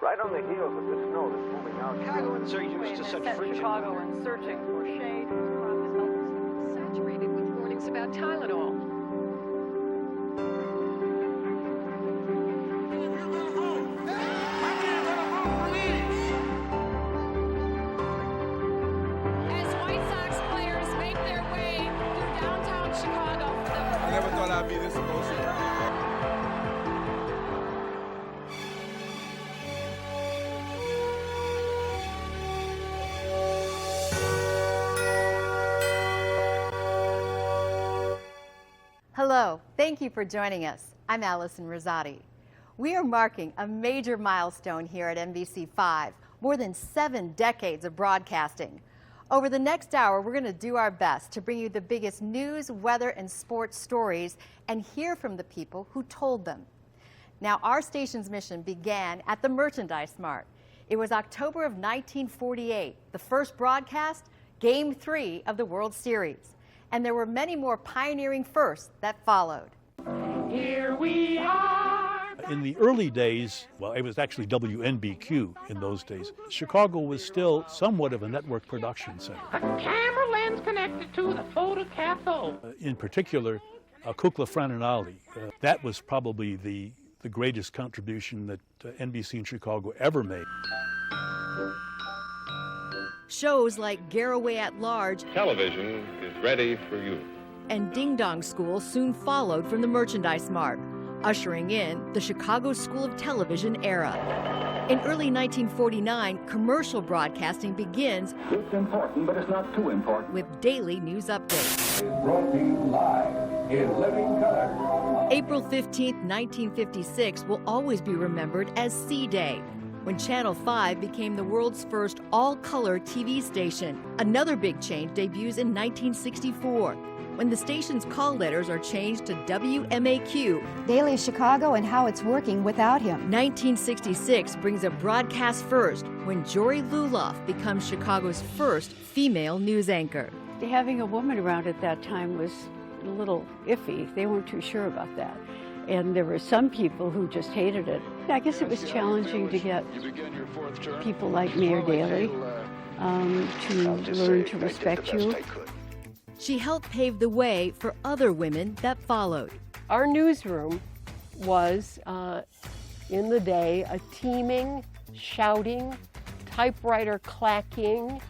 Right on the heels of the snow that's moving out. Chicagoans are used to such frigid. Chicago and searching for shade. Saturated with warnings about Tylenol. As White Sox players make their way through downtown Chicago. I never thought I'd be this emotional. Hello, thank you for joining us. I'm Allison Rosati. We are marking a major milestone here at NBC5, more than 7 decades of broadcasting. Over the next hour, we're going to do our best to bring you the biggest news, weather, and sports stories and hear from the people who told them. Now, our station's mission began at the Merchandise Mart. It was October of 1948, the first broadcast, Game 3 of the World Series. And there were many more pioneering firsts that followed. Here we are. In the early days, well, it was actually WMAQ in those days. Chicago was still somewhat of a network production center. A camera lens connected to the photocathode. In particular, Kukla Frananali. That was probably the greatest contribution that NBC in Chicago ever made. Shows like Garraway at Large Television is ready for you. and Ding Dong School soon followed from the Merchandise Mart, ushering in the Chicago School of Television era. In early 1949, commercial broadcasting begins. It's important, but it's not too important. With daily news updates. Brought to you live in living color. April 15, 1956 will always be remembered as C-Day, when Channel 5 became the world's first all-color TV station. Another big change debuts in 1964, when the station's call letters are changed to WMAQ. Daily Chicago and how it's working without him. 1966 brings a broadcast first when Jory Luloff becomes Chicago's first female news anchor. Having a woman around at that time was a little iffy. They weren't too sure about that. And there were some people who just hated it. I guess it was challenging to get people like Mayor Daley to learn to respect you. She helped pave the way for other women that followed. Our newsroom was, in the day, a teeming, shouting, typewriter clacking,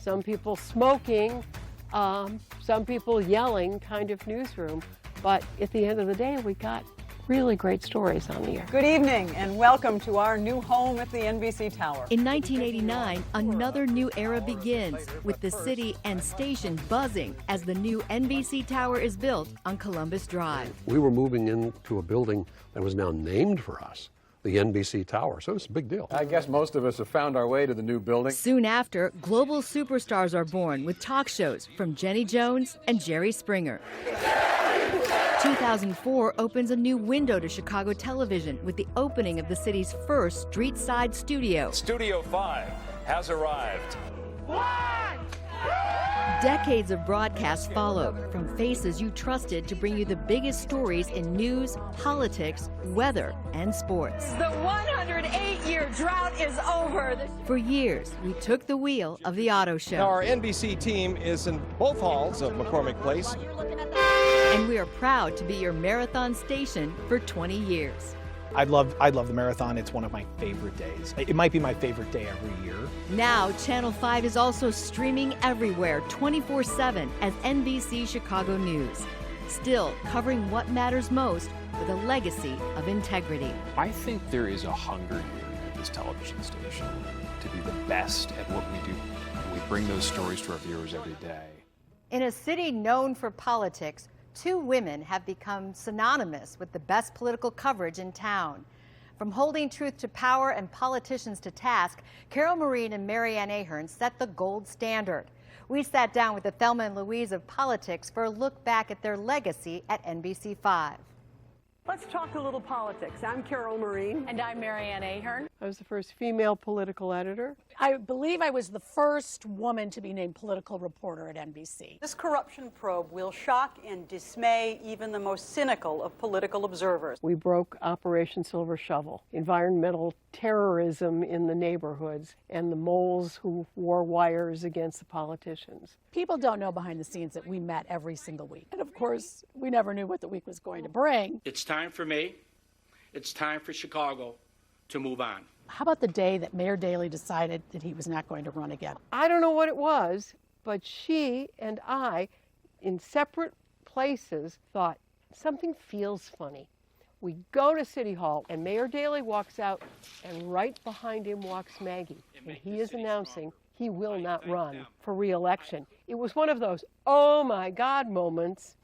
some people smoking, some people yelling kind of newsroom. But at the end of the day, we got really great stories on the air. Good evening and welcome to our new home at the NBC Tower. In 1989, another new era begins, with the city and station buzzing as the new NBC Tower is built on Columbus Drive. We were moving into a building that was now named for us, the NBC Tower, so it's a big deal. I guess most of us have found our way to the new building. Soon after, global superstars are born with talk shows from Jenny Jones and Jerry Springer. 2004 opens a new window to Chicago television with the opening of the city's first street-side studio. Studio 5 has arrived. Decades of broadcasts followed, from faces you trusted to bring you the biggest stories in news, politics, weather, and sports. The 108-year drought is over. For years, we took the wheel of the auto show. Now our NBC team is in both halls of McCormick Place. And we are proud to be your marathon station for 20 years. I love the marathon. It's one of my favorite days. It might be my favorite day every year. Now, Channel 5 is also streaming everywhere 24/7 as NBC Chicago News. Still covering what matters most with a legacy of integrity. I think there is a hunger here at this television station to be the best at what we do. We bring those stories to our viewers every day. In a city known for politics, 2 women have become synonymous with the best political coverage in town. From holding truth to power and politicians to task, Carol Maureen and Marianne Ahern set the gold standard. We sat down with the Thelma and Louise of politics for a look back at their legacy at NBC5. Let's talk a little politics. I'm Carol Marine. And I'm Marianne Ahern. I was the first female political editor. I believe I was the first woman to be named political reporter at NBC. This corruption probe will shock and dismay even the most cynical of political observers. We broke Operation Silver Shovel, environmental terrorism in the neighborhoods, and the moles who wore wires against the politicians. People don't know behind the scenes that we met every single week. And of course, we never knew what the week was going to bring. It's time for me. It's time for Chicago to move on. How about the day that Mayor Daley decided that he was not going to run again? I don't know what it was, but she and I, in separate places, thought something feels funny. We go to City Hall, and Mayor Daley walks out, and right behind him walks Maggie, and he is announcing he will not run for re-election. It was one of those, oh my God moments,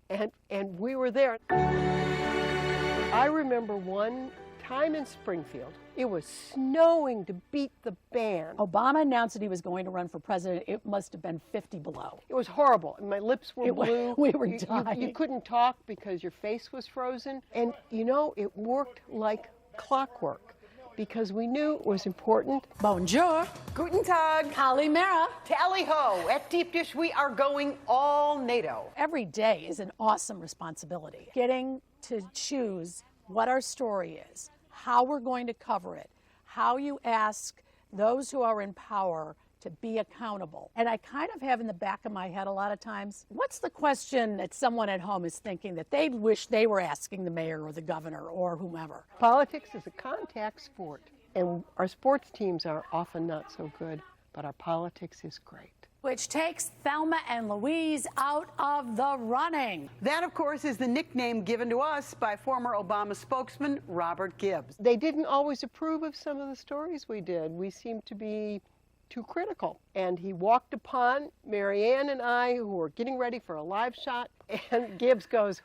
and we were there. I remember one time in Springfield, it was snowing to beat the band. Obama announced that he was going to run for president. It must have been 50 below. It was horrible. And my lips were blue. We were dying. You couldn't talk because your face was frozen. And, you know, it worked like clockwork because we knew it was important. Bonjour. Guten Tag. Kalimera. Tally ho. At Deep Dish, we are going all NATO. Every day is an awesome responsibility. Getting to choose what our story is, how we're going to cover it, how you ask those who are in power to be accountable. And I kind of have in the back of my head a lot of times, what's the question that someone at home is thinking that they wish they were asking the mayor or the governor or whomever? Politics is a contact sport, and our sports teams are often not so good, but our politics is great. Which takes Thelma and Louise out of the running. That, of course, is the nickname given to us by former Obama spokesman Robert Gibbs. They didn't always approve of some of the stories we did. We seemed to be too critical. And he walked upon Marianne and I, who were getting ready for a live shot, and Gibbs goes,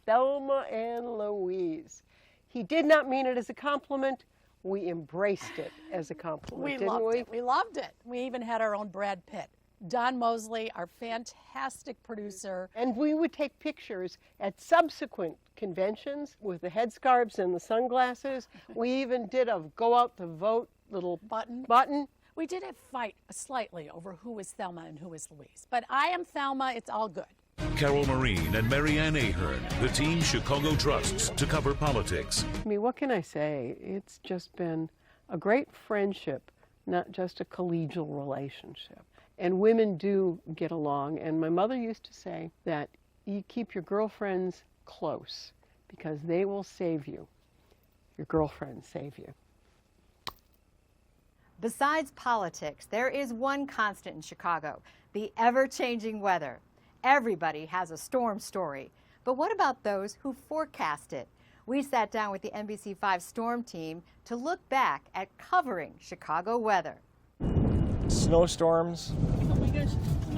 Thelma and Louise. He did not mean it as a compliment. We embraced it as a compliment, didn't we? We loved it. We even had our own Brad Pitt. Don Mosley, our fantastic producer. And we would take pictures at subsequent conventions with the headscarves and the sunglasses. We even did a go out to vote little button. We did fight slightly over who was Thelma and who was Louise. But I am Thelma. It's all good. Carol Marine and Marianne Ahern, the team Chicago trusts to cover politics. I mean, what can I say? It's just been a great friendship, not just a collegial relationship. And women do get along. And my mother used to say that you keep your girlfriends close because they will save you. Your girlfriends save you. Besides politics, there is one constant in Chicago, the ever-changing weather. Everybody has a storm story. But what about those who forecast it? We sat down with the NBC5 storm team to look back at covering Chicago weather. Snowstorms, Oh my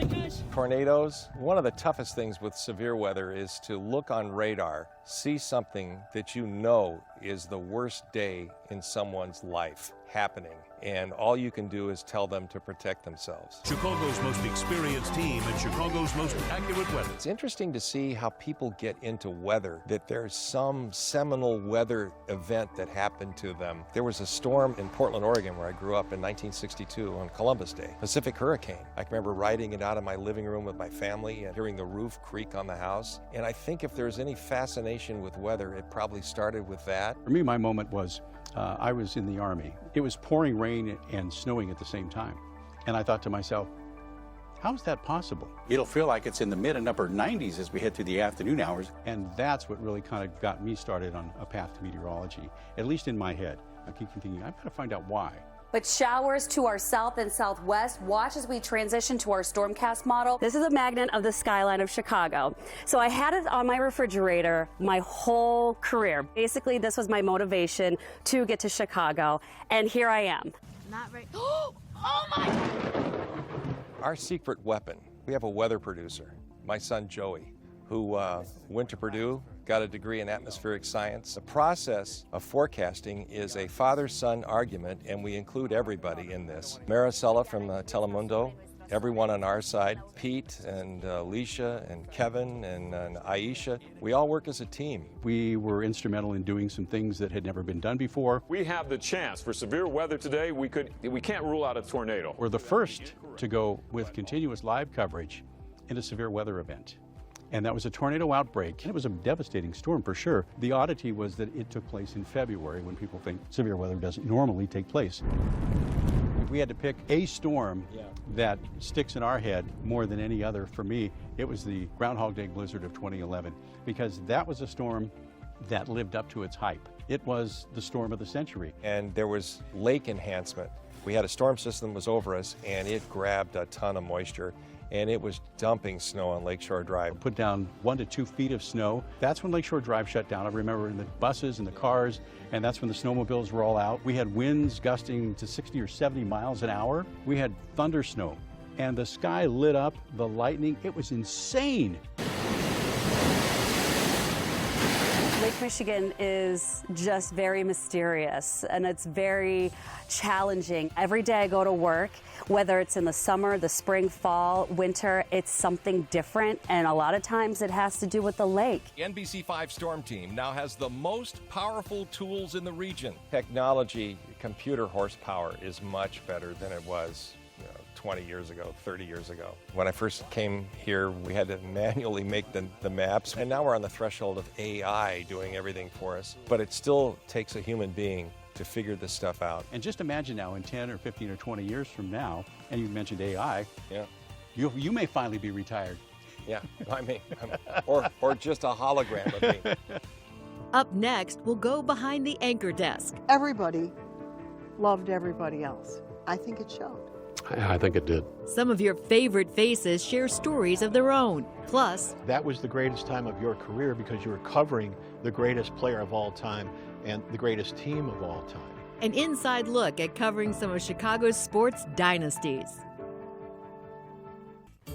gosh. tornadoes. One of the toughest things with severe weather is to look on radar, see something that you know is the worst day in someone's life happening. And all you can do is tell them to protect themselves. Chicago's most experienced team and Chicago's most accurate weather. It's interesting to see how people get into weather, that there's some seminal weather event that happened to them. There was a storm in Portland, Oregon, where I grew up in 1962 on Columbus Day, Pacific Hurricane. I remember riding it out of my living room with my family and hearing the roof creak on the house. And I think if there's any fascination with weather, it probably started with that. For me, my moment was I was in the Army. It was pouring rain and snowing at the same time. And I thought to myself, how is that possible? It'll feel like it's in the mid and upper 90s as we head through the afternoon hours. And that's what really kind of got me started on a path to meteorology, at least in my head. I keep thinking, I've got to find out why. But showers to our south and southwest. Watch as we transition to our stormcast model. This is a magnet of the skyline of Chicago. So I had it on my refrigerator my whole career. Basically, this was my motivation to get to Chicago. And here I am. Not right. Oh my! Our secret weapon, we have a weather producer, my son Joey, who went to Purdue, got a degree in atmospheric science. The process of forecasting is a father-son argument, and we include everybody in this. Maricela from Telemundo Everyone on our side, Pete and Alicia and Kevin and Aisha, we all work as a team. We were instrumental in doing some things that had never been done before. We have the chance for severe weather today. We can't rule out a tornado. We're the first to go with continuous live coverage in a severe weather event. And that was a tornado outbreak. It was a devastating storm for sure. The oddity was that it took place in February when people think severe weather doesn't normally take place. If we had to pick a storm that sticks in our head more than any other, for me, it was the Groundhog Day blizzard of 2011, because that was a storm that lived up to its hype. It was the storm of the century. And there was lake enhancement. We had a storm system that was over us, and it grabbed a ton of moisture, and it was dumping snow on Lakeshore Drive. Put down 1 to 2 feet of snow. That's when Lakeshore Drive shut down. I remember in the buses and the cars, and that's when the snowmobiles were all out. We had winds gusting to 60 or 70 miles an hour. We had thunder snow, and the sky lit up, the lightning. It was insane. Lake Michigan is just very mysterious, and it's very challenging. Every day I go to work, whether it's in the summer, the spring, fall, winter, it's something different, and a lot of times it has to do with the lake. The NBC5 Storm Team now has the most powerful tools in the region. Technology, computer horsepower is much better than it was 20 years ago, 30 years ago. When I first came here, we had to manually make the maps, and now we're on the threshold of AI doing everything for us. But it still takes a human being to figure this stuff out. And just imagine now, in 10 or 15 or 20 years from now, and you mentioned AI, you may finally be retired. Yeah, I mean, or just a hologram of me. Up next, we'll go behind the anchor desk. Everybody loved everybody else. I think it showed. I think it did. Some of your favorite faces share stories of their own. Plus, that was the greatest time of your career because you were covering the greatest player of all time and the greatest team of all time. An inside look at covering some of Chicago's sports dynasties.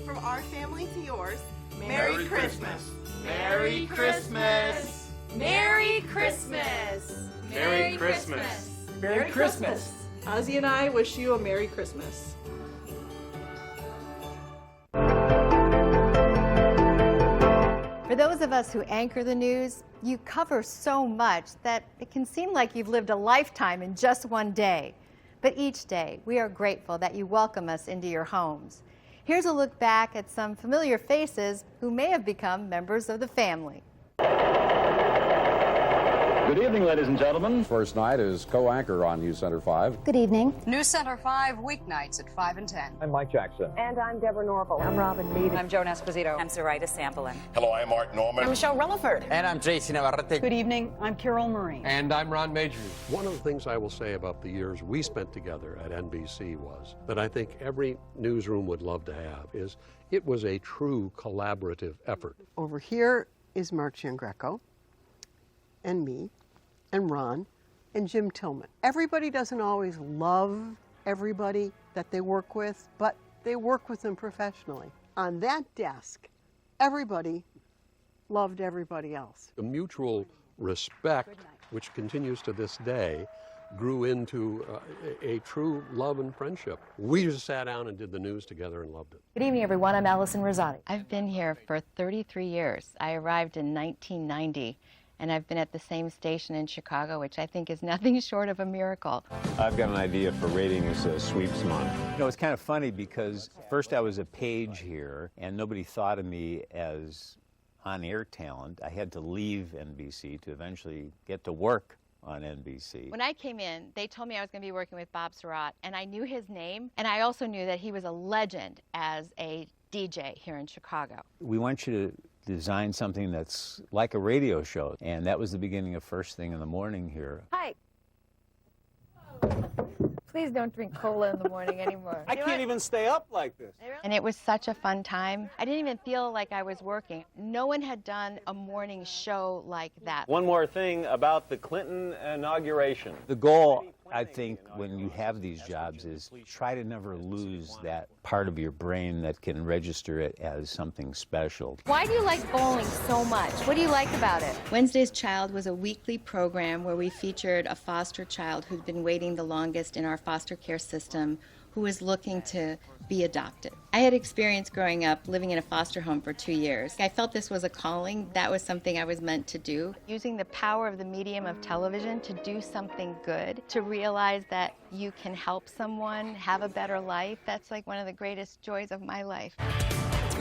From our family to yours, Merry Christmas. Merry Christmas. Merry Christmas. Merry Christmas. Merry Christmas. Ozzy and I wish you a Merry Christmas. For those of us who anchor the news, you cover so much that it can seem like you've lived a lifetime in just one day. But each day, we are grateful that you welcome us into your homes. Here's a look back at some familiar faces who may have become members of the family. Good evening, ladies and gentlemen. First night is co-anchor on News Center 5. Good evening. News Center 5 weeknights at 5 and 10. I'm Mike Jackson. And I'm Deborah Norville. I'm Robin Meade. I'm Joan Esposito. I'm Zoraida Samplin. Hello, I'm Mark Norman. I'm Michelle Rutherford. And I'm Tracy Navarrete. Good evening. I'm Carol Murray. And I'm Ron Majors. One of the things I will say about the years we spent together at NBC was that I think every newsroom would love to have is it was a true collaborative effort. Over here is Mark Giangreco and me and Ron and Jim Tillman. Everybody doesn't always love everybody that they work with, but they work with them professionally. On that desk, everybody loved everybody else. The mutual respect, which continues to this day, grew into a true love and friendship. We just sat down and did the news together and loved it. Good evening, everyone. I'm Allison Rosati. I've been here for 33 years. I arrived in 1990. And I've been at the same station in Chicago, which I think is nothing short of a miracle. I've got an idea for ratings sweeps month. You know, it's kind of funny because first I was a page here, and nobody thought of me as on-air talent. I had to leave NBC to eventually get to work on NBC. When I came in, they told me I was going to be working with Bob Surratt, and I knew his name, and I also knew that he was a legend as a DJ here in Chicago. We want you to design something that's like a radio show, and that was the beginning of First Thing in the Morning here. Hi. Please don't drink cola in the morning anymore. I can't even stay up like this. And it was such a fun time. I didn't even feel like I was working. No one had done a morning show like that. One more thing about the Clinton inauguration. The goal, I think, when you have these jobs is try to never lose that part of your brain that can register it as something special. Why do you like bowling so much? What do you like about it? Wednesday's Child was a weekly program where we featured a foster child who'd been waiting the longest in our foster care system, who was looking to be adopted. I had experience growing up living in a foster home for 2 years. I felt this was a calling. That was something I was meant to do. Using the power of the medium of television to do something good, to realize that you can help someone have a better life, that's like one of the greatest joys of my life.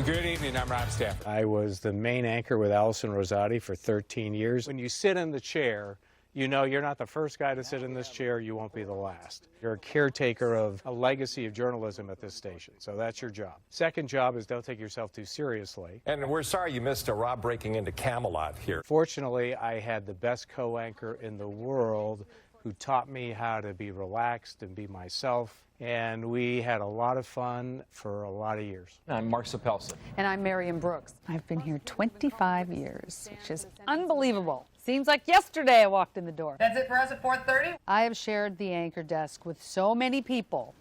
Good evening, I'm Rob Stafford. I was the main anchor with Allison Rosati for 13 years. When you sit in the chair, you know you're not the first guy to sit in this chair, you won't be the last. You're a caretaker of a legacy of journalism at this station, so that's your job. Second job is don't take yourself too seriously. And we're sorry you missed Rob breaking into Camelot here. Fortunately, I had the best co-anchor in the world who taught me how to be relaxed and be myself. And we had a lot of fun for a lot of years. I'm Mark Sapelson. And I'm Marion Brooks. I've been here 25 years, which is unbelievable. Seems like yesterday I walked in the door. That's it for us at 4:30. I have shared the anchor desk with so many people.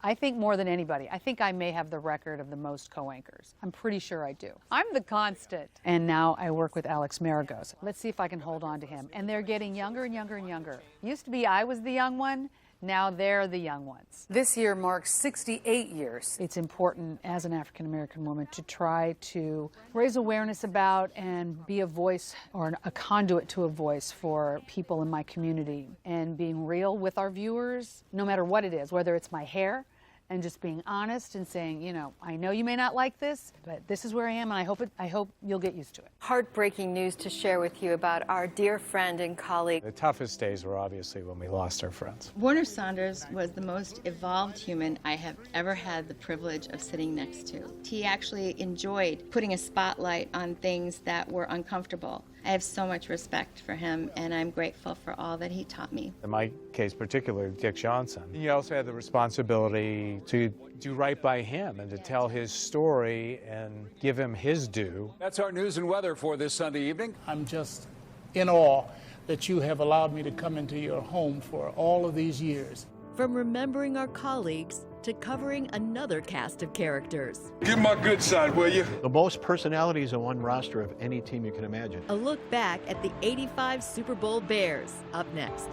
I think more than anybody. I think I may have the record of the most co-anchors. I'm pretty sure I do. I'm the constant. And now I work with Alex Maragos. Let's see if I can hold on to him. And they're getting younger and younger and younger. Used to be I was the young one. Now they're the young ones. This year marks 68 years. It's important as an African-American woman to try to raise awareness about and be a voice or a conduit to a voice for people in my community, and being real with our viewers, no matter what it is, whether it's my hair, and just being honest and saying, you know, I know you may not like this, but this is where I am, and I hope you'll get used to it. Heartbreaking news to share with you about our dear friend and colleague. The toughest days were obviously when we lost our friends. Warner Saunders was the most evolved human I have ever had the privilege of sitting next to. He actually enjoyed putting a spotlight on things that were uncomfortable. I have so much respect for him, and I'm grateful for all that he taught me. In my case particularly, Dick Johnson. You also had the responsibility to do right by him and to tell his story and give him his due. That's our news and weather for this Sunday evening. I'm just in awe that you have allowed me to come into your home for all of these years. From remembering our colleagues to covering another cast of characters. Give my good side, will you? The most personalities on one roster of any team you can imagine. A look back at the '85 Super Bowl Bears, up next.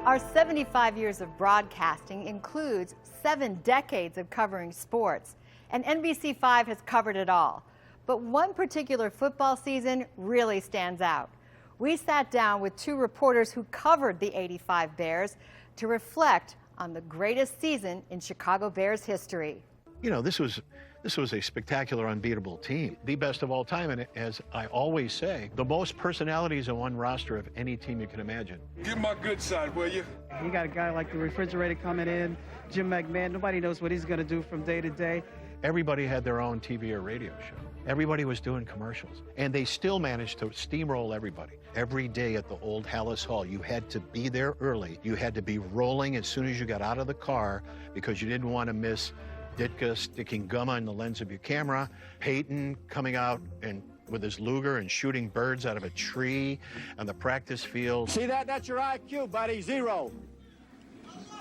Our 75 years of broadcasting includes 7 decades of covering sports, and NBC5 has covered it all. But one particular football season really stands out. We sat down with 2 reporters who covered the '85 Bears to reflect on the greatest season in Chicago Bears history. You know, this was a spectacular, unbeatable team. The best of all time, and as I always say, the most personalities on one roster of any team you can imagine. Give my good side, will you? You got a guy like the refrigerator coming in, Jim McMahon. Nobody knows what he's going to do from day to day. Everybody had their own TV or radio show. Everybody was doing commercials, and they still managed to steamroll everybody. Every day at the old Hallis Hall, you had to be there early. You had to be rolling as soon as you got out of the car because you didn't want to miss Ditka sticking gum on the lens of your camera, Peyton coming out and with his Luger and shooting birds out of a tree on the practice field. See that? That's your IQ, buddy. 0.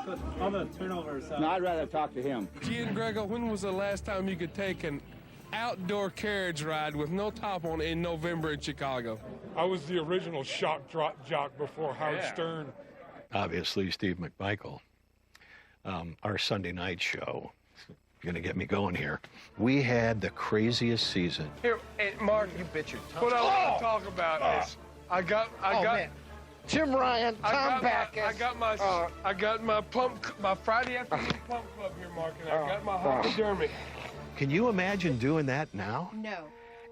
I'm going to turn over. No, I'd rather talk to him. Grego, when was the last time you could take an outdoor carriage ride with no top on in November in Chicago? I was the original shock jock before Howard Stern. Obviously, Steve McMichael. Our Sunday night show. You're going to get me going here. We had the craziest season. Here, hey, Mark, you bit your tongue. What I want to talk about is I got man. Tim Ryan, Tom Backus. I got my Friday afternoon pump club here, Mark, and I got my hypodermic. Can you imagine doing that now? No.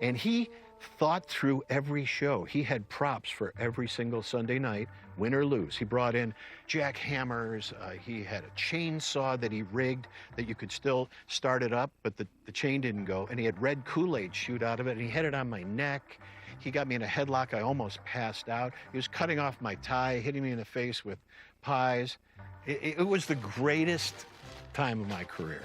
And he thought through every show. He had props for every single Sunday night, win or lose. He brought in jackhammers. He had a chainsaw that he rigged that you could still start it up, but the chain didn't go. And he had red Kool-Aid shoot out of it, and he had it on my neck. He got me in a headlock. I almost passed out. He was cutting off my tie, hitting me in the face with pies. It was the greatest time of my career.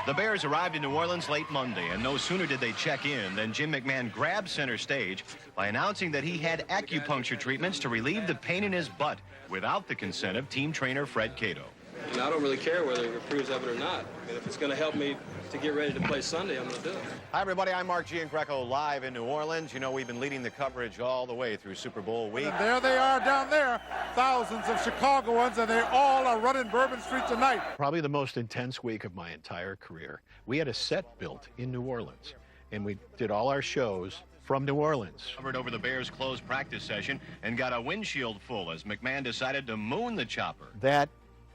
The Bears arrived in New Orleans late Monday, and no sooner did they check in than Jim McMahon grabbed center stage by announcing that he had acupuncture treatments to relieve the pain in his butt without the consent of team trainer Fred Cato. And I don't really care whether he approves of it or not. I mean, if it's going to help me to get ready to play Sunday, I'm going to do it. Hi, everybody. I'm Mark Giangreco live in New Orleans. You know, we've been leading the coverage all the way through Super Bowl week. And there they are down there, thousands of Chicagoans, and they all are running Bourbon Street tonight. Probably the most intense week of my entire career. We had a set built in New Orleans, and we did all our shows from New Orleans. Covered over the Bears' closed practice session and got a windshield full as McMahon decided to moon the chopper. That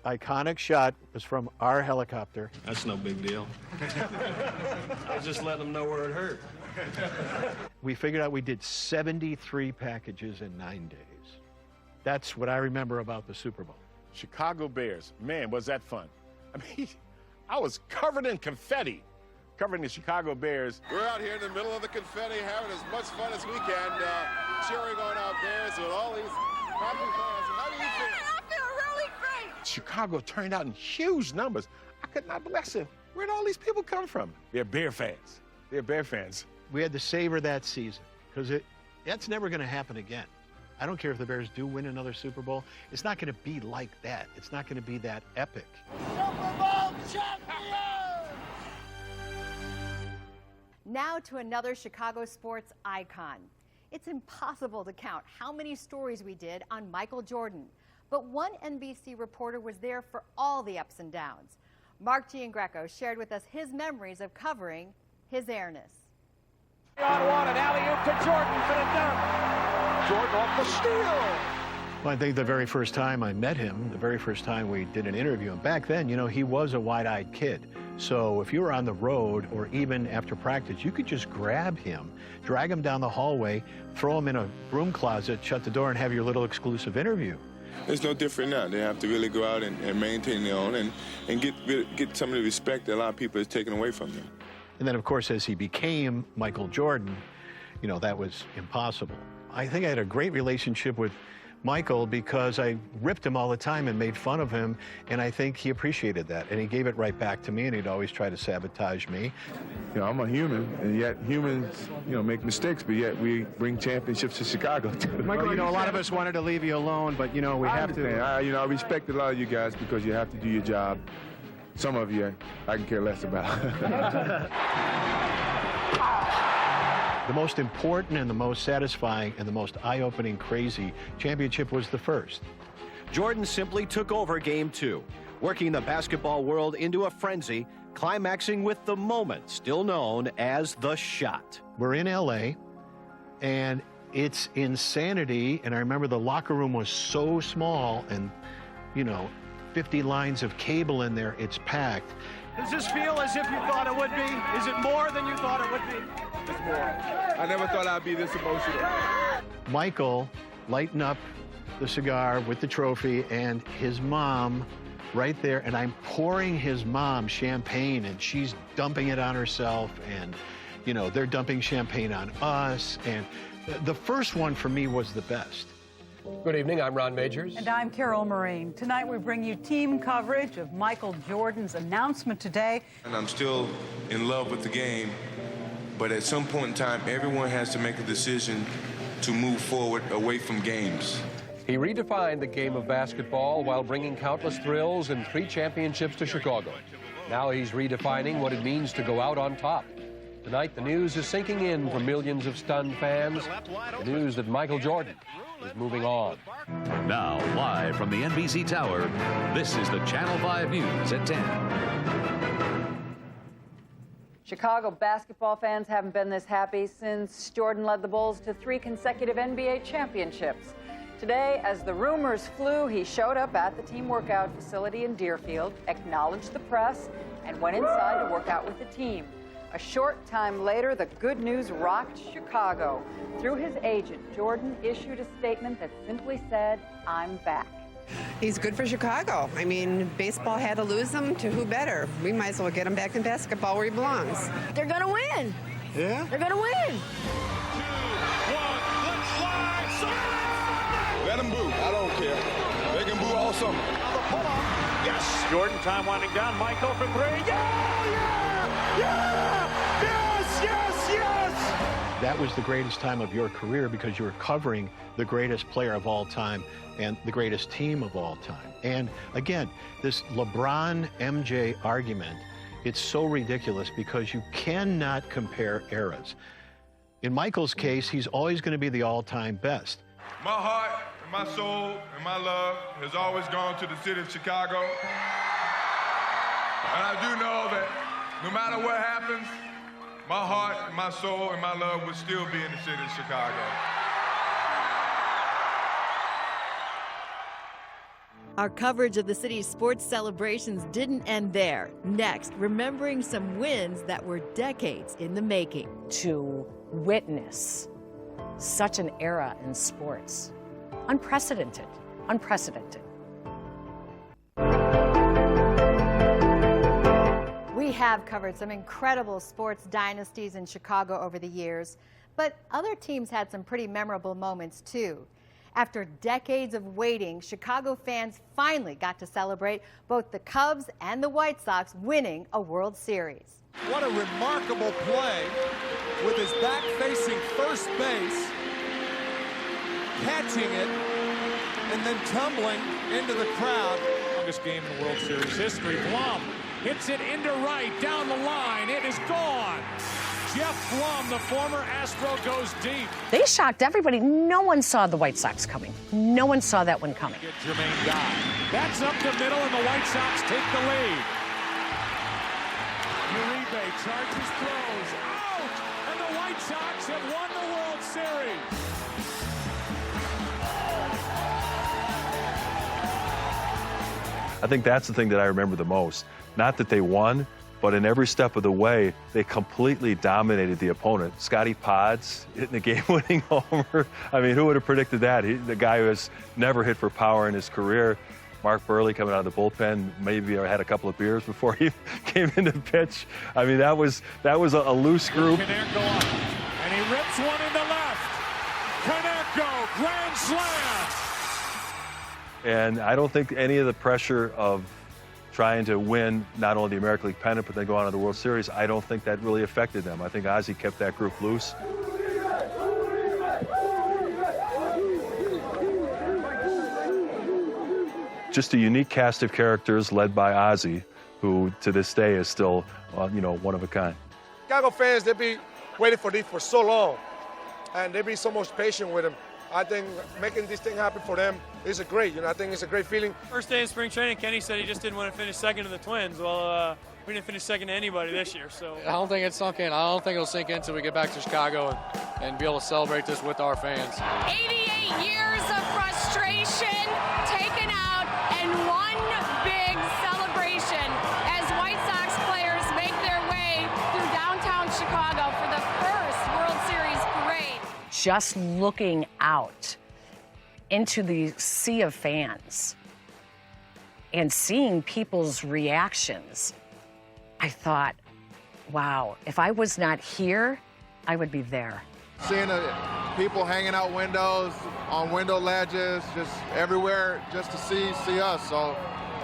iconic shot was from our helicopter. That's no big deal. I was just letting them know where it hurt. We figured out we did 73 packages in 9 days. That's what I remember about the Super Bowl. Chicago Bears, man, was that fun. I mean, I was covered in confetti, covering the Chicago Bears. We're out here in the middle of the confetti, having as much fun as we can, cheering on our Bears with all these happy fans. How do you feel? I feel really great. Chicago turned out in huge numbers. I could not bless it. Where'd all these people come from? They're Bear fans. They're Bear fans. We had to savor that season because that's never going to happen again. I don't care if the Bears do win another Super Bowl. It's not going to be like that. It's not going to be that epic. Super Bowl champions! Now to another Chicago sports icon. It's impossible to count how many stories we did on Michael Jordan, but one NBC reporter was there for all the ups and downs. Mark Giangreco shared with us his memories of covering his airness. On one, an alley-oop to Jordan for the dunk. Jordan off the steal. Well, I think the very first time I met him, the very first time we did an interview, and back then, you know, he was a wide-eyed kid. So if you were on the road or even after practice, you could just grab him, drag him down the hallway, throw him in a broom closet, shut the door, and have your little exclusive interview. It's no different now. They have to really go out and maintain their own and get some of the respect that a lot of people is taken away from them. And then, of course, as he became Michael Jordan, you know, that was impossible. I think I had a great relationship with Michael because I ripped him all the time and made fun of him, and I think he appreciated that. And he gave it right back to me, and he'd always try to sabotage me. You know, I'm a human, and yet humans, you know, make mistakes, but yet we bring championships to Chicago, too. Michael, you know, a lot of us wanted to leave you alone, but, you know, we have to. I respect a lot of you guys because you have to do your job. Some of you, I can care less about. The most important and the most satisfying and the most eye-opening crazy championship was the first. Jordan simply took over Game 2, working the basketball world into a frenzy, climaxing with the moment still known as the shot. We're in L.A., and it's insanity, and I remember the locker room was so small and, you know, 50 lines of cable in there, it's packed. Does this feel as if you thought it would be? Is it more than you thought it would be? It's more. I never thought I'd be this emotional. Michael lighting up the cigar with the trophy and his mom right there, and I'm pouring his mom champagne, and she's dumping it on herself, and, you know, they're dumping champagne on us, and the first one for me was the best. Good evening, I'm Ron Majors. And I'm Carol Moraine. Tonight we bring you team coverage of Michael Jordan's announcement today. And I'm still in love with the game, but at some point in time, everyone has to make a decision to move forward away from games. He redefined the game of basketball while bringing countless thrills and 3 championships to Chicago. Now he's redefining what it means to go out on top. Tonight, the news is sinking in for millions of stunned fans. The news that Michael Jordan is moving on. Now, live from the NBC Tower, this is the Channel 5 News at 10. Chicago basketball fans haven't been this happy since Jordan led the Bulls to 3 consecutive NBA championships. Today, as the rumors flew, he showed up at the team workout facility in Deerfield, acknowledged the press, and went inside to work out with the team. A short time later, the good news rocked Chicago. Through his agent, Jordan issued a statement that simply said, "I'm back." He's good for Chicago. I mean, baseball had to lose him to who better. We might as well get him back in basketball where he belongs. They're going to win. Yeah? They're going to win. 2, 1, let's fly! Let them boo. I don't care. They can boo all summer. Yes! Jordan, time winding down. Michael for 3. Yeah! Yeah! Yeah! Yes! Yes! Yes! That was the greatest time of your career because you were covering the greatest player of all time and the greatest team of all time. And again, this LeBron-MJ argument It's so ridiculous because you cannot compare eras. In Michael's case, he's always going to be the all-time best. My heart and my soul and my love has always gone to the city of Chicago. And I do know that no matter what happens, my heart, my soul, and my love will still be in the city of Chicago. Our coverage of the city's sports celebrations didn't end there. Next, remembering some wins that were decades in the making. To witness such an era in sports. Unprecedented, unprecedented. We have covered some incredible sports dynasties in Chicago over the years, but other teams had some pretty memorable moments too. After decades of waiting, Chicago fans finally got to celebrate both the Cubs and the White Sox winning a World Series. What a remarkable play with his back facing first base, catching it, and then tumbling into the crowd. Longest game in World Series history. Blum hits it into right, down the line. It is gone. Jeff Blum, the former Astro, goes deep. They shocked everybody. No one saw the White Sox coming. No one saw that one coming. Get Jermaine Guy. That's up the middle, and the White Sox take the lead. Uribe charges, throws, out! And the White Sox have won the World Series. I think that's the thing that I remember the most. Not that they won, but in every step of the way, they completely dominated the opponent. Scotty Pods hitting the game-winning homer. I mean, who would have predicted that? The guy who has never hit for power in his career. Mark Burley coming out of the bullpen, maybe had a couple of beers before he came in to pitch. I mean, that was a loose group. Canerco up, and he rips one into left. Canerco, grand slam. And I don't think any of the pressure of trying to win not only the American League pennant, but then go on to the World Series, I don't think that really affected them. I think Ozzie kept that group loose. Just a unique cast of characters led by Ozzie, who to this day is still, one of a kind. Chicago fans, they be waiting for this for so long, and they be so much patient with him. I think making this thing happen for them is great. I think it's a great feeling. First day of spring training, Kenny said he just didn't want to finish second to the Twins. Well, we didn't finish second to anybody this year, so. I don't think it's sunk in. I don't think it'll sink in until we get back to Chicago and be able to celebrate this with our fans. 88 years of frustration taken out and one big celebration as White Sox players make their way through downtown Chicago for the first World Series parade. Just looking out into the sea of fans and seeing people's reactions, I thought, wow, if I was not here, I would be there. Seeing people hanging out windows, on window ledges, just everywhere, just to see us. So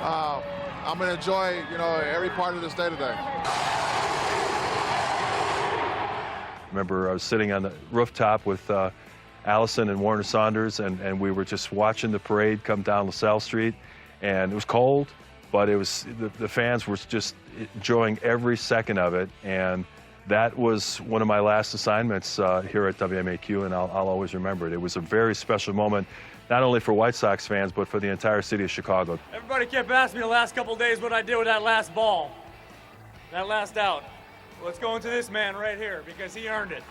I'm gonna enjoy, every part of this day today. Remember, I was sitting on the rooftop with Allison and Warner Saunders, and we were just watching the parade come down LaSalle Street, and it was cold, but it was the fans were just enjoying every second of it, and that was one of my last assignments here at WMAQ, and I'll always remember it. It was a very special moment, not only for White Sox fans, but for the entire city of Chicago. Everybody kept asking me the last couple of days what I did with that last ball, that last out. Well, it's going to this man right here because he earned it.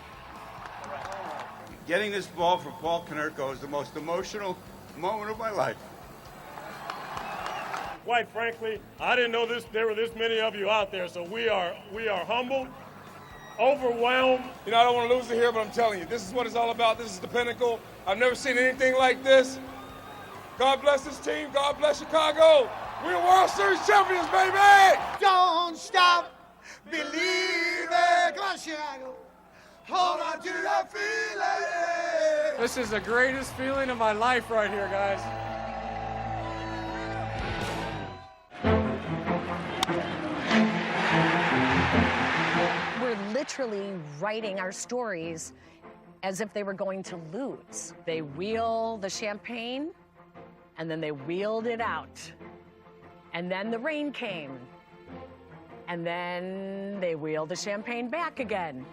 Getting this ball from Paul Canerco is the most emotional moment of my life. Quite frankly, I didn't know there were this many of you out there, so we are humbled, overwhelmed. I don't want to lose it here, but I'm telling you, this is what it's all about. This is the pinnacle. I've never seen anything like this. God bless this team. God bless Chicago. We're World Series champions, baby! Don't stop believing. Come on, Chicago. Hold on to that feeling. This is the greatest feeling of my life right here, guys. We're literally writing our stories as if they were going to lose. They wheel the champagne, and then they wheeled it out. And then the rain came, And then they wheeled the champagne back again.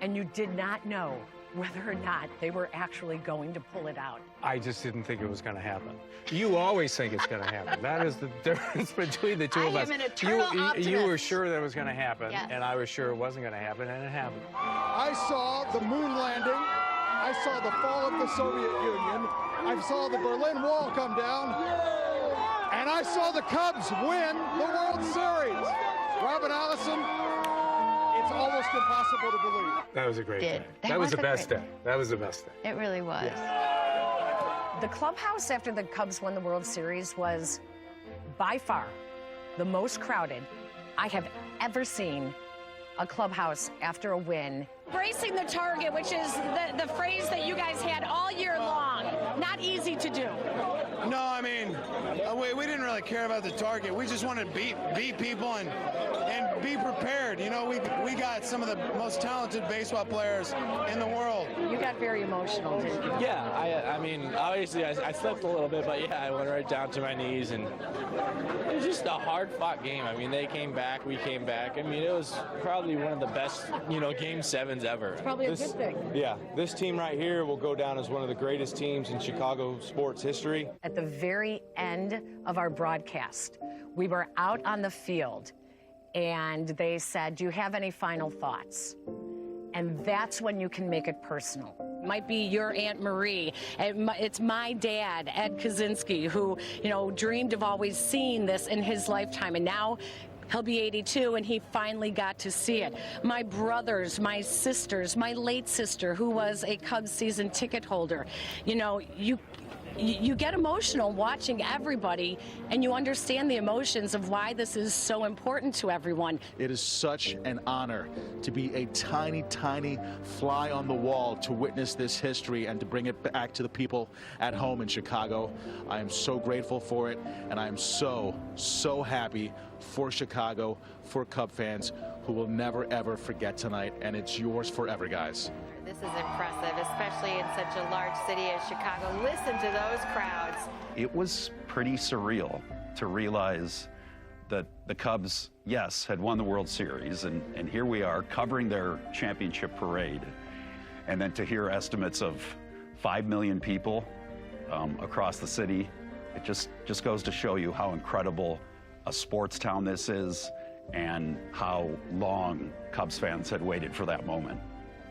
And you did not know whether or not they were actually going to pull it out. I just didn't think it was going to happen. You always think it's going to happen. That is the difference between the two of us. I am an eternal optimist. You were sure that it was going to happen, Yes. and I was sure it wasn't going to happen, and it happened. I saw the moon landing. I saw the fall of the Soviet Union. I saw the Berlin Wall come down. And I saw the Cubs win the World Series. Robin Allison, it's almost impossible to believe. That was a great day. That was was the a best great day. That was the best day. It really was. The clubhouse after the Cubs won the World Series was by far the most crowded I have ever seen a clubhouse after a win. Bracing the target, which is the phrase that you guys had all year long. Not easy to do. No, I mean, we didn't really care about the target. We just wanted to beat people and be prepared. You know, we got some of the most talented baseball players in the world. You got very emotional, didn't you? Yeah, I mean, obviously I slipped a little bit, but yeah, I went right down to my knees, and it was just a hard-fought game. I mean, they came back, we came back. I mean, it was probably one of the best, Game 7s ever. It's probably a good thing. Yeah, this team right here will go down as one of the greatest teams in Chicago sports history. At the very end of our broadcast, we were out on the field, and they said, "Do you have any final thoughts?" And that's when you can make it personal. It might be your Aunt Marie. It's my dad, Ed Kaczynski, who, dreamed of always seeing this in his lifetime. And now he'll be 82, and he finally got to see it. My brothers, my sisters, my late sister, who was a Cubs season ticket holder. You get emotional watching everybody, and you understand the emotions of why this is so important to everyone. It is such an honor to be a tiny, tiny fly on the wall to witness this history and to bring it back to the people at home in Chicago. I am so grateful for it, and I am so, so happy for Chicago, for Cub fans who will never, ever forget tonight, and it's yours forever, guys. This is impressive, especially in such a large city as Chicago. Listen to those crowds. It was pretty surreal to realize that the Cubs, yes, had won the World Series, and here we are covering their championship parade. And then to hear estimates of 5 million people across the city, it just goes to show you how incredible a sports town this is and how long Cubs fans had waited for that moment.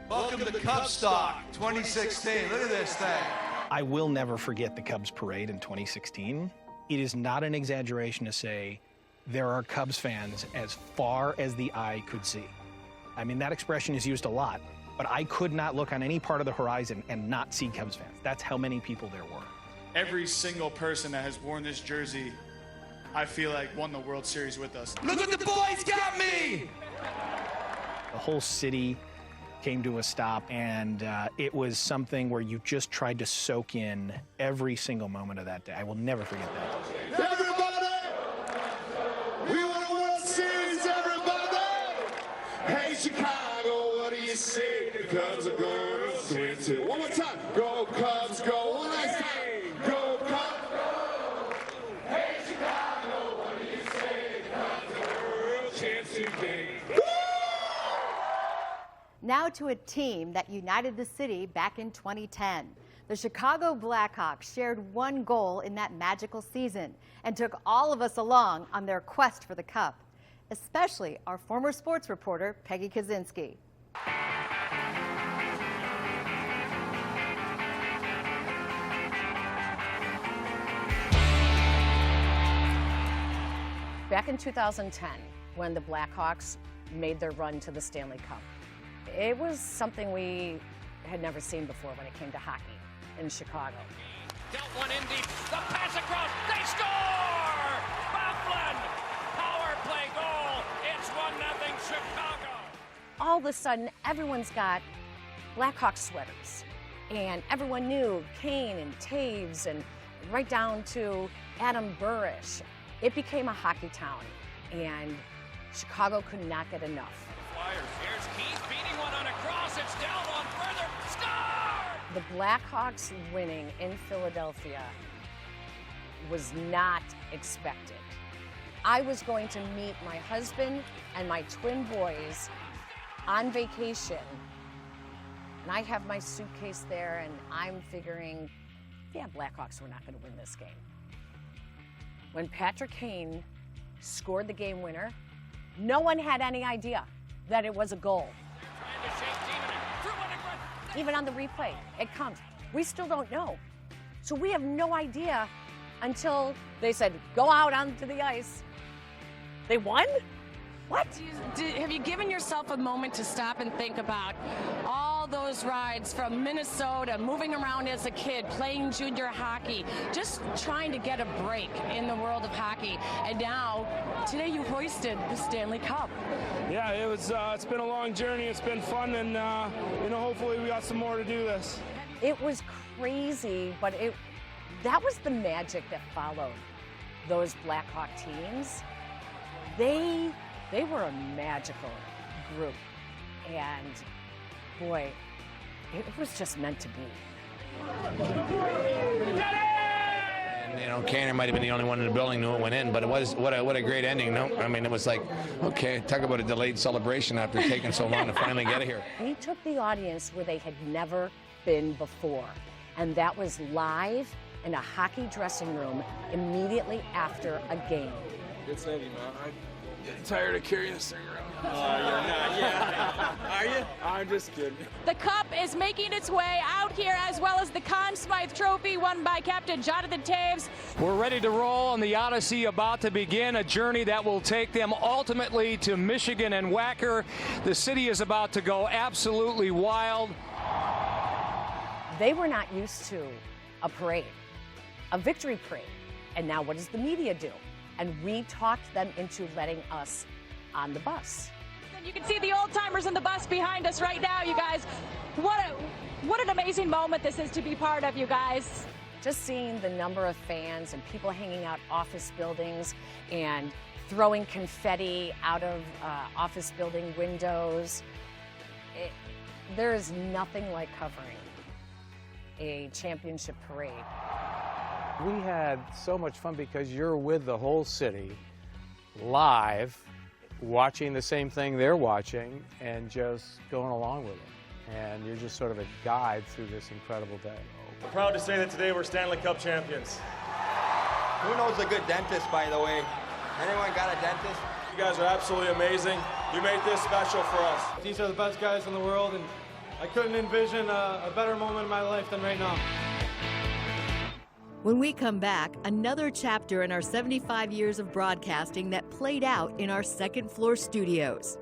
Welcome to Cubstock 2016. Look at this thing. I will never forget the Cubs parade in 2016. It is not an exaggeration to say there are Cubs fans as far as the eye could see. I mean, that expression is used a lot, but I could not look on any part of the horizon and not see Cubs fans. That's how many people there were. Every single person that has worn this jersey, I feel like won the World Series with us. Look what the boys got me! The whole city came to a stop, and it was something where you just tried to soak in every single moment of that day. I will never forget that. Everybody! We won a World Series, everybody! Hey, Chicago, what do you say? The Cubs are going to win too. One more time. Go, Cubs, go. One last time. Go, Cubs, go. Hey, Chicago, what do you say? The Cubs are world champs today. Now to a team that united the city back in 2010. The Chicago Blackhawks shared one goal in that magical season and took all of us along on their quest for the Cup, especially our former sports reporter, Peggy Kaczynski. Back in 2010, when the Blackhawks made their run to the Stanley Cup, it was something we had never seen before when it came to hockey in Chicago. Dealt one in deep, the pass across, they score! Bufflin, power play goal, it's 1-0 Chicago. All of a sudden, everyone's got Blackhawks sweaters, and everyone knew Kane and Taves and right down to Adam Burrish. It became a hockey town, and Chicago could not get enough. Flyers, here's Keith beating one on a cross, it's down one further, score! The Blackhawks winning in Philadelphia was not expected. I was going to meet my husband and my twin boys on vacation. And I have my suitcase there, and I'm figuring, yeah, Blackhawks were not going to win this game. When Patrick Kane scored the game winner, no one had any idea that it was a goal. Even on the replay, it comes. We still don't know. So we have no idea until they said, go out onto the ice. They won? What? Have you given yourself a moment to stop and think about all those rides from Minnesota, moving around as a kid, playing junior hockey, just trying to get a break in the world of hockey, and now today you hoisted the Stanley Cup? Yeah, it was. It's been a long journey. It's been fun, and hopefully we got some more to do this. It was crazy, but that was the magic that followed those Blackhawk teams. They were a magical group, and boy, it was just meant to be. And, Canner might have been the only one in the building who knew it went in, but it was what a great ending. No, I mean, it was like, okay, talk about a delayed celebration after taking so long to finally get it here. We took the audience where they had never been before, and that was live in a hockey dressing room immediately after a game. It's heavy, man. I'm getting tired of carrying this thing around. You're not, yeah. Are you? I'm just kidding. The Cup is making its way out here, as well as the Conn Smythe Trophy, won by Captain Jonathan Toews. We're ready to roll, and the Odyssey about to begin, a journey that will take them ultimately to Michigan and Wacker. The city is about to go absolutely wild. They were not used to a parade, a victory parade. And now what does the media do? And we talked them into letting us on the bus. And you can see the old-timers in the bus behind us right now, you guys. What an amazing moment this is to be part of, you guys. Just seeing the number of fans and people hanging out office buildings and throwing confetti out of office building windows. There is nothing like covering a championship parade. We had so much fun because you're with the whole city, live, watching the same thing they're watching, and just going along with it. And you're just sort of a guide through this incredible day. We're proud to say that today we're Stanley Cup champions. Who knows a good dentist, by the way? Anyone got a dentist? You guys are absolutely amazing. You made this special for us. These are the best guys in the world, and I couldn't envision a better moment in my life than right now. When we come back, another chapter in our 75 years of broadcasting that played out in our second-floor studios.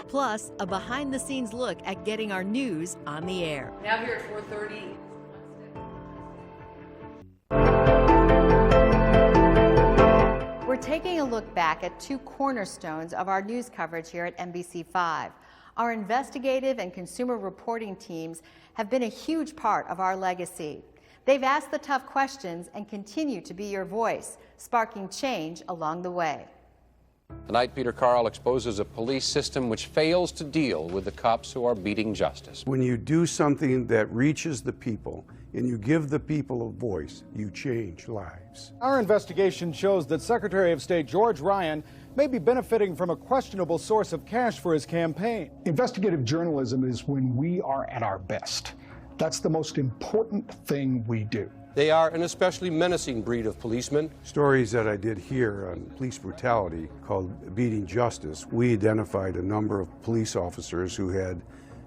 Plus, a behind-the-scenes look at getting our news on the air. Now here at 4:30. We're taking a look back at two cornerstones of our news coverage here at NBC5. Our investigative and consumer reporting teams have been a huge part of our legacy. They've asked the tough questions and continue to be your voice, sparking change along the way. Tonight, Peter Carl exposes a police system which fails to deal with the cops who are beating justice. When you do something that reaches the people and you give the people a voice, you change lives. Our investigation shows that Secretary of State George Ryan may be benefiting from a questionable source of cash for his campaign. Investigative journalism is when we are at our best. That's the most important thing we do. They are an especially menacing breed of policemen. Stories that I did here on police brutality called Beating Justice, we identified a number of police officers who had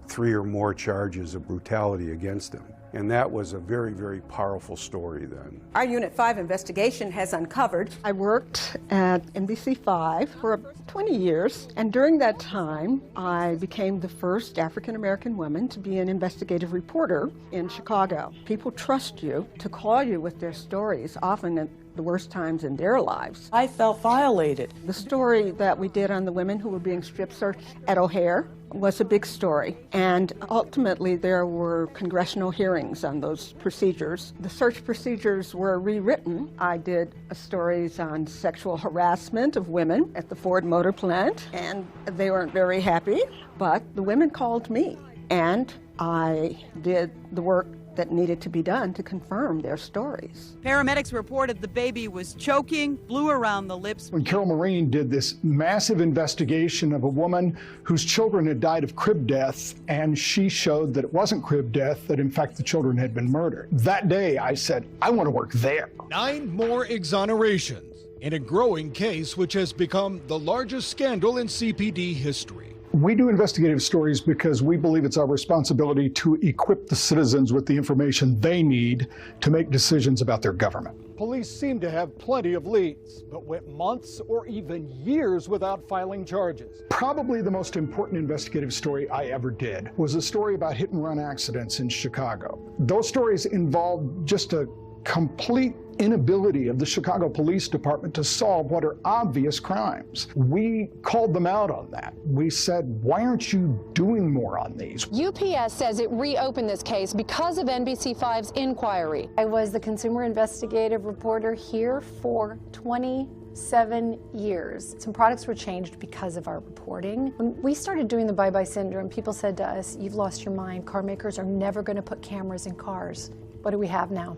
3 or more charges of brutality against them. And that was a very, very powerful story then. Our Unit 5 investigation has uncovered. I worked at NBC5 for 20 years, and during that time, I became the first African-American woman to be an investigative reporter in Chicago. People trust you to call you with their stories, often at the worst times in their lives. I felt violated. The story that we did on the women who were being strip searched at O'Hare was a big story, and ultimately there were congressional hearings on those procedures. The search procedures were rewritten. I did stories on sexual harassment of women at the Ford Motor Plant, and they weren't very happy, but the women called me, and I did the work that needed to be done to confirm their stories. Paramedics reported the baby was choking, blew around the lips. When Carol Marine did this massive investigation of a woman whose children had died of crib death, and she showed that it wasn't crib death, that in fact the children had been murdered. That day I said, I want to work there. 9 more exonerations in a growing case which has become the largest scandal in CPD history. We do investigative stories because we believe it's our responsibility to equip the citizens with the information they need to make decisions about their government. Police seem to have plenty of leads, but went months or even years without filing charges. Probably the most important investigative story I ever did was a story about hit-and-run accidents in Chicago. Those stories involved just a complete inability of the Chicago Police Department to solve what are obvious crimes. We called them out on that. We said, why aren't you doing more on these? UPS says it reopened this case because of NBC5's inquiry. I was the consumer investigative reporter here for 27 years. Some products were changed because of our reporting. When we started doing the bye-bye syndrome, people said to us, you've lost your mind. Car makers are never going to put cameras in cars. What do we have now?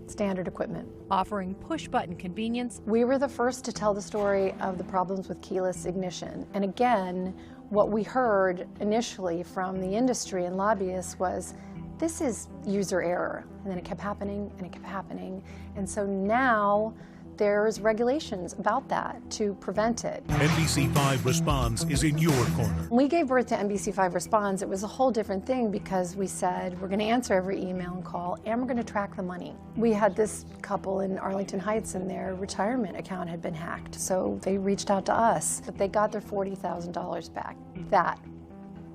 Standard equipment. Offering push-button convenience. We were the first to tell the story of the problems with keyless ignition. And again, what we heard initially from the industry and lobbyists was, this is user error. And then it kept happening and it kept happening. And so now there's regulations about that to prevent it. NBC5 Responds is in your corner. When we gave birth to NBC5 Responds, it was a whole different thing because we said we're going to answer every email and call and we're going to track the money. We had this couple in Arlington Heights and their retirement account had been hacked, so they reached out to us, but they got their $40,000 back. That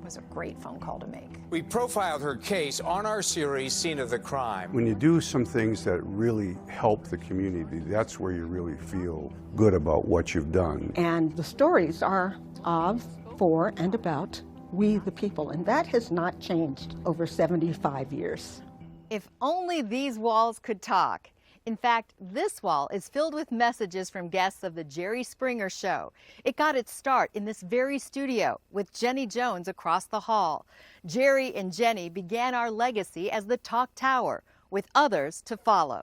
was a great phone call to make. We profiled her case on our series, Scene of the Crime. When you do some things that really help the community, that's where you really feel good about what you've done. And the stories are of, for, and about we the people, and that has not changed over 75 years. If only these walls could talk. In fact, this wall is filled with messages from guests of the Jerry Springer Show. It got its start in this very studio with Jenny Jones across the hall. Jerry and Jenny began our legacy as the Talk Tower, with others to follow.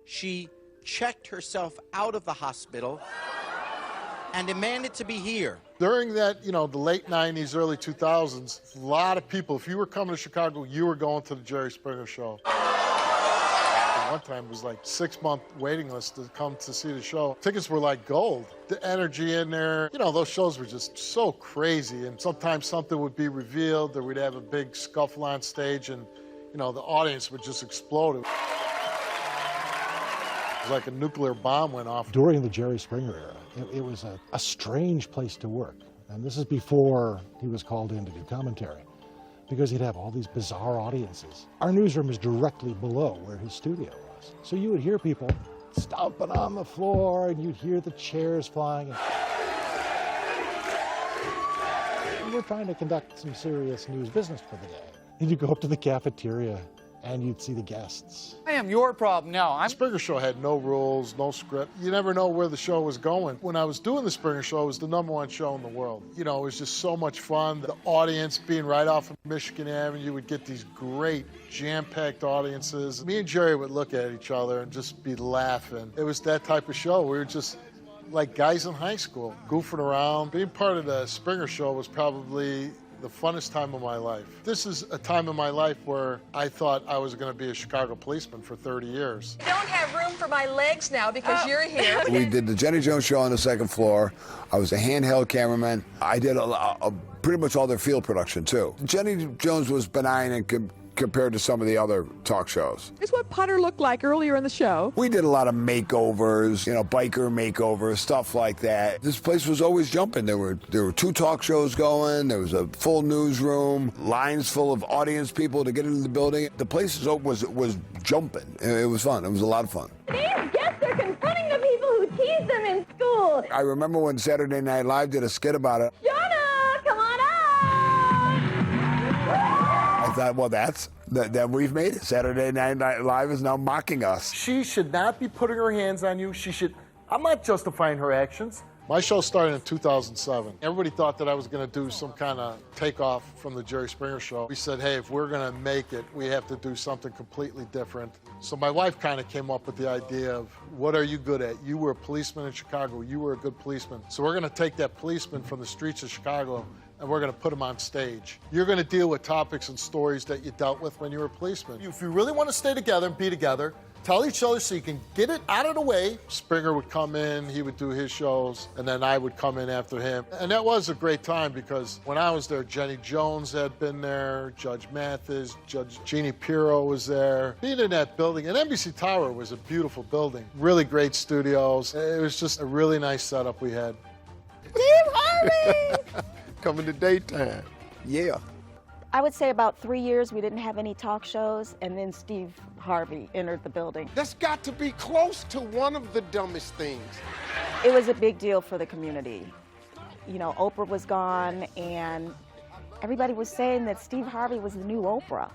She checked herself out of the hospital and demanded to be here. During that, the late 90s, early 2000s, a lot of people, if you were coming to Chicago, you were going to the Jerry Springer Show. One time it was like 6-month waiting list to come to see the show. Tickets were like gold. The energy in there, those shows were just so crazy. And sometimes something would be revealed, or we'd have a big scuffle on stage, and the audience would just explode. It was like a nuclear bomb went off. During the Jerry Springer era, it was a strange place to work. And this is before he was called in to do commentary, because he'd have all these bizarre audiences. Our newsroom is directly below where his studio was. So you would hear people stomping on the floor, and you'd hear the chairs flying. And we're trying to conduct some serious news business for the day. And you'd go up to the cafeteria, and you'd see the guests. I am your problem now. The Springer Show had no rules, no script. You never know where the show was going. When I was doing the Springer Show, it was the #1 show in the world. It was just so much fun. The audience being right off of Michigan Avenue, you would get these great jam-packed audiences. Me and Jerry would look at each other and just be laughing. It was that type of show. We were just like guys in high school, goofing around. Being part of the Springer Show was probably the funnest time of my life. This is a time in my life where I thought I was going to be a Chicago policeman for 30 years. I don't have room for my legs now because you're here. We did the Jenny Jones Show on the 2nd floor. I was a handheld cameraman. I did pretty much all their field production, too. Jenny Jones was benign and compared to some of the other talk shows. It's what Potter looked like earlier in the show. We did a lot of makeovers, biker makeovers, stuff like that. This place was always jumping. There were 2 talk shows going. There was a full newsroom, lines full of audience people to get into the building. The place was jumping. It was fun. It was a lot of fun. These guests are confronting the people who teased them in school. I remember when Saturday Night Live did a skit about it. Jonah, come on out! I thought, well, that we've made it. Saturday Night Live is now mocking us. She should not be putting her hands on you. I'm not justifying her actions. My show started in 2007. Everybody thought that I was going to do some kind of takeoff from the Jerry Springer Show. We said, hey, if we're going to make it, we have to do something completely different. So my wife kind of came up with the idea of, what are you good at? You were a policeman in Chicago. You were a good policeman. So we're going to take that policeman from the streets of Chicago and we're going to put him on stage. You're going to deal with topics and stories that you dealt with when you were a policeman. If you really want to stay together and be together, tell each other so you can get it out of the way. Springer would come in, he would do his shows, and then I would come in after him. And that was a great time because when I was there, Jenny Jones had been there, Judge Mathis, Judge Jeannie Pirro was there. Being in that building, and NBC Tower was a beautiful building. Really great studios. It was just a really nice setup we had. Steve Harvey! Coming to daytime. Yeah. I would say about 3 years we didn't have any talk shows, and then Steve Harvey entered the building. That's got to be close to one of the dumbest things. It was a big deal for the community. You know, Oprah was gone, and everybody was saying that Steve Harvey was the new Oprah.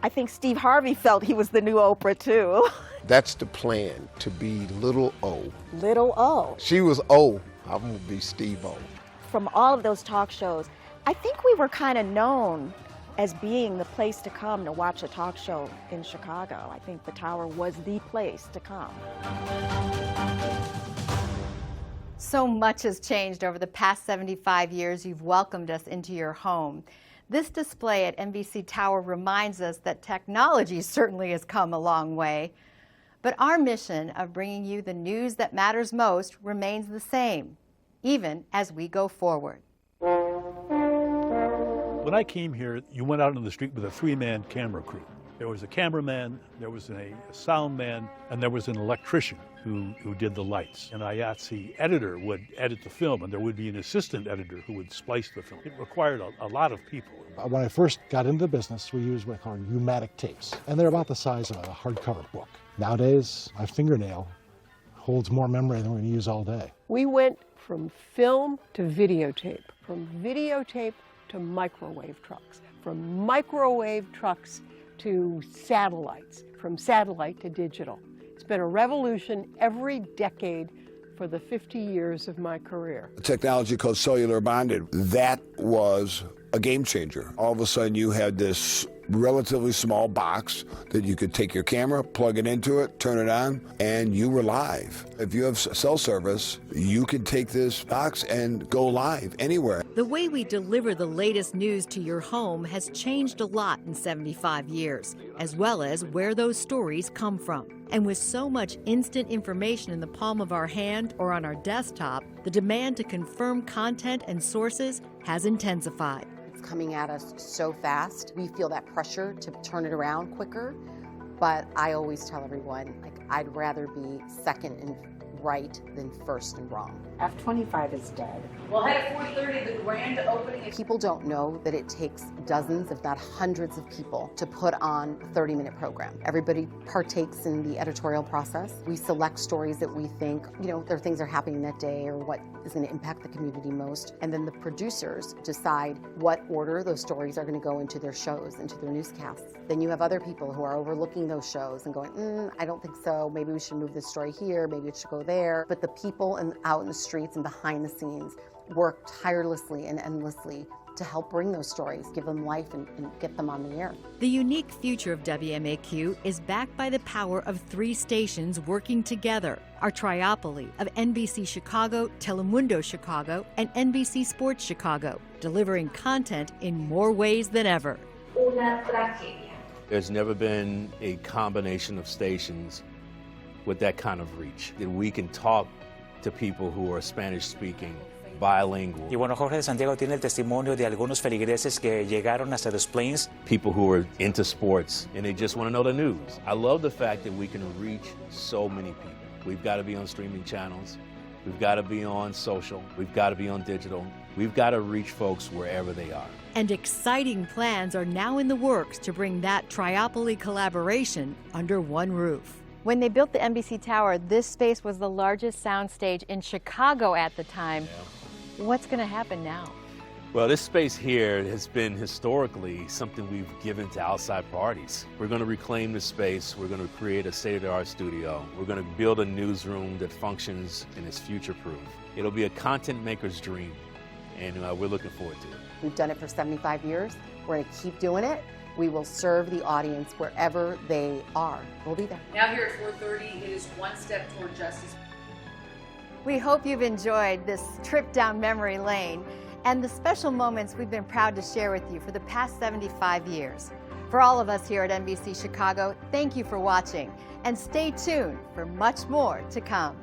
I think Steve Harvey felt he was the new Oprah, too. That's the plan, to be Little O. Little O. She was O. I'm going to be Steve O. From all of those talk shows, I think we were kind of known as being the place to come to watch a talk show in Chicago. I think the Tower was the place to come. So much has changed over the past 75 years you've welcomed us into your home. This display at NBC Tower reminds us that technology certainly has come a long way, but our mission of bringing you the news that matters most remains the same, even as we go forward. When I came here, you went out on the street with a three-man camera crew. There was a cameraman, there was a sound man, and there was an electrician who did the lights. An IATSE editor would edit the film, and there would be an assistant editor who would splice the film. It required a lot of people. When I first got into the business, we used what we call pneumatic tapes, and they're about the size of a hardcover book. Nowadays, my fingernail holds more memory than we use all day. We went from film to videotape, from videotape to microwave trucks, from microwave trucks to satellites, from satellite to digital. It's been a revolution every decade for the 50 years of my career. A technology called cellular bonded, that was a game changer. All of a sudden you had this relatively small box that you could take your camera, plug it into it, turn it on, and you were live. If you have cell service, you can take this box and go live anywhere. The way we deliver the latest news to your home has changed a lot in 75 years, as well as where those stories come from. And with so much instant information in the palm of our hand or on our desktop, the demand to confirm content and sources has intensified. Coming at us so fast. We feel that pressure to turn it around quicker, but I always tell everyone, I'd rather be second and right than first and wrong. F-25 is dead. Well, ahead at 4:30, the grand opening. People don't know that it takes dozens, if not hundreds of people to put on a 30-minute program. Everybody partakes in the editorial process. We select stories that we think, there are things that are happening that day or what is going to impact the community most. And then the producers decide what order those stories are going to go into their shows, into their newscasts. Then you have other people who are overlooking those shows and going, I don't think so. Maybe we should move this story here. Maybe it should go there. But the people out in the streets and behind the scenes work tirelessly and endlessly to help bring those stories, give them life, and get them on the air. The unique future of WMAQ is backed by the power of 3 stations working together. Our triopoly of NBC Chicago, Telemundo Chicago, and NBC Sports Chicago, delivering content in more ways than ever. There's never been a combination of stations with that kind of reach, that we can talk to people who are Spanish-speaking, bilingual. Y bueno, Jorge de Santiago tiene el testimonio de algunos feligreses que llegaron hasta los plains. People who are into sports and they just want to know the news. I love the fact that we can reach so many people. We've got to be on streaming channels. We've got to be on social. We've got to be on digital. We've got to reach folks wherever they are. And exciting plans are now in the works to bring that triopoly collaboration under one roof. When they built the NBC Tower, this space was the largest soundstage in Chicago at the time. Yeah. What's going to happen now? Well, this space here has been historically something we've given to outside parties. We're going to reclaim this space. We're going to create a state-of-the-art studio. We're going to build a newsroom that functions and is future-proof. It'll be a content maker's dream, and we're looking forward to it. We've done it for 75 years. We're going to keep doing it. We will serve the audience wherever they are. We'll be there. Now here at 4:30, it is one step toward justice. We hope you've enjoyed this trip down memory lane and the special moments we've been proud to share with you for the past 75 years. For all of us here at NBC Chicago, thank you for watching, and stay tuned for much more to come.